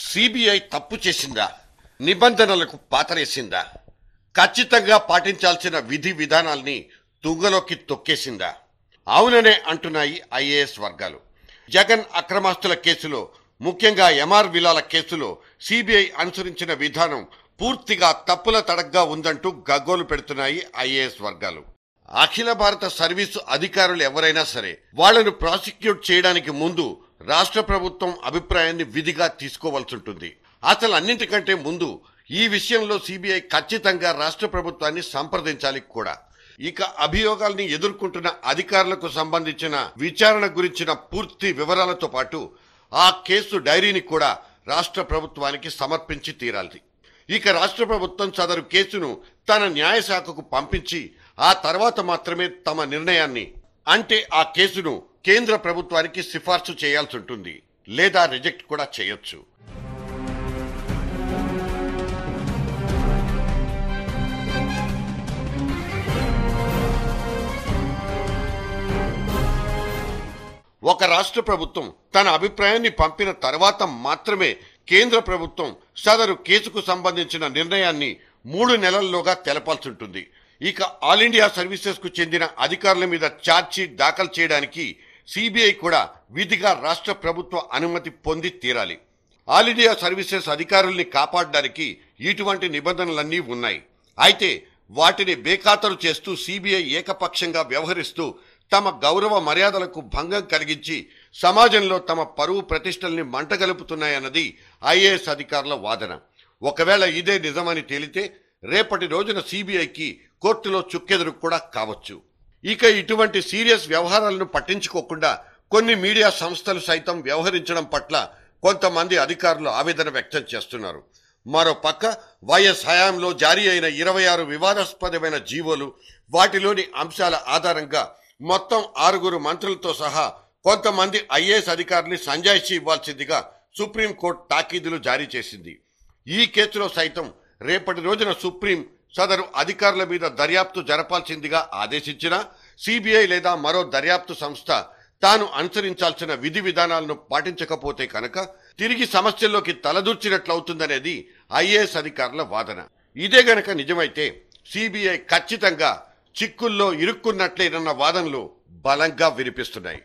CBI తప్పు చేసిందా? నిబంధనలకు పాతరేసిందా? ఖచ్చితంగా పాటించాల్సిన విధి విధానాల్ని తుంగలోకి తొక్కేసిందా? అవుననే అంటున్నాయి ఐఏఎస్ వర్గాలు. జగన్ అక్రమాస్తుల కేసులో, ముఖ్యంగా ఎంఆర్ విలాల కేసులో సిబిఐ అనుసరించిన విధానం పూర్తిగా తప్పుల తడగ్గా ఉందంటూ గగ్గోలు పెడుతున్నాయి ఐఏఎస్ వర్గాలు. అఖిల భారత సర్వీసు అధికారులు ఎవరైనా సరే వాళ్లను ప్రాసిక్యూట్ చేయడానికి ముందు రాష్ట్ర ప్రభుత్వం అభిప్రాయాన్ని విధిగా తీసుకోవాల్సి ఉంటుంది. అసలు అన్నింటికంటే ముందు ఈ విషయంలో సిబిఐ ఖచ్చితంగా రాష్ట్ర ప్రభుత్వాన్ని సంప్రదించాలి కూడా. ఇక అభియోగాల్ని ఎదుర్కొంటున్న అధికారులకు సంబంధించిన విచారణ గురించిన పూర్తి వివరాలతో పాటు ఆ కేసు డైరీని కూడా రాష్ట్ర ప్రభుత్వానికి సమర్పించి తీరాలి. ఇక రాష్ట్ర ప్రభుత్వం సదరు కేసును తన న్యాయశాఖకు పంపించి ఆ తర్వాత మాత్రమే తమ నిర్ణయాన్ని, అంటే ఆ కేసును కేంద్ర ప్రభుత్వానికి సిఫార్సు చేయాల్సి ఉంటుంది, లేదా రిజెక్ట్ కూడా చేయొచ్చు. ఒక రాష్ట్ర ప్రభుత్వం తన అభిప్రాయాన్ని పంపిన తర్వాత మాత్రమే కేంద్ర ప్రభుత్వం సదరు కేసుకు సంబంధించిన నిర్ణయాన్ని 3 నెలల్లోగా తెలపాల్సి ఉంటుంది. ఇక ఆల్ ఇండియా సర్వీసెస్ కు చెందిన అధికారుల మీద ఛార్జ్షీట్ దాఖలు చేయడానికి సిబిఐ కూడా విధిగా రాష్ట్ర ప్రభుత్వ అనుమతి పొంది తీరాలి. ఆల్ ఇండియా సర్వీసెస్ అధికారుల్ని కాపాడడానికి ఇటువంటి నిబంధనలన్నీ ఉన్నాయి. అయితే వాటిని బేఖాతరు చేస్తూ సిబిఐ ఏకపక్షంగా వ్యవహరిస్తూ తమ గౌరవ మర్యాదలకు భంగం కలిగించి సమాజంలో తమ పరువు ప్రతిష్టల్ని మంటగలుపుతున్నాయన్నది ఐఏఎస్ అధికారుల వాదన. ఒకవేళ ఇదే నిజమని తేలితే రేపటి రోజున సిబిఐకి కోర్టులో చుక్కెదురు కూడా కావచ్చు. ఇక ఇటువంటి సీరియస్ వ్యవహారాలను పట్టించుకోకుండా కొన్ని మీడియా సంస్థలు సైతం వ్యవహరించడం పట్ల కొంతమంది అధికారులు ఆవేదన వ్యక్తం చేస్తున్నారు. మరో పక్క వైఎస్ హయాంలో జారీ అయిన 26 వివాదాస్పదమైన జీవోలు, వాటిలోని అంశాల ఆధారంగా మొత్తం 6 మంత్రులతో సహా కొంతమంది ఐఏఎస్ అధికారుల్ని సంజాయిషీ ఇవ్వాల్సిందిగా సుప్రీంకోర్టు తాకీదులు జారీ చేసింది. ఈ కేసులో సైతం రేపటి రోజున సుప్రీం సదరు అధికారుల మీద దర్యాప్తు జరపాల్సిందిగా ఆదేశించినా సిబిఐ లేదా మరో దర్యాప్తు సంస్థ తాను అనుసరించాల్సిన విధి విధానాలను పాటించకపోతే కనుక తిరిగి సమస్యల్లోకి తలదూర్చినట్లవుతుందనేది ఐఏఎస్ అధికారుల వాదన. ఇదే గనక నిజమైతే సిబిఐ ఖచ్చితంగా చిక్కుల్లో ఇరుక్కున్నట్లేనన్న వాదనలు బలంగా వినిపిస్తున్నాయి.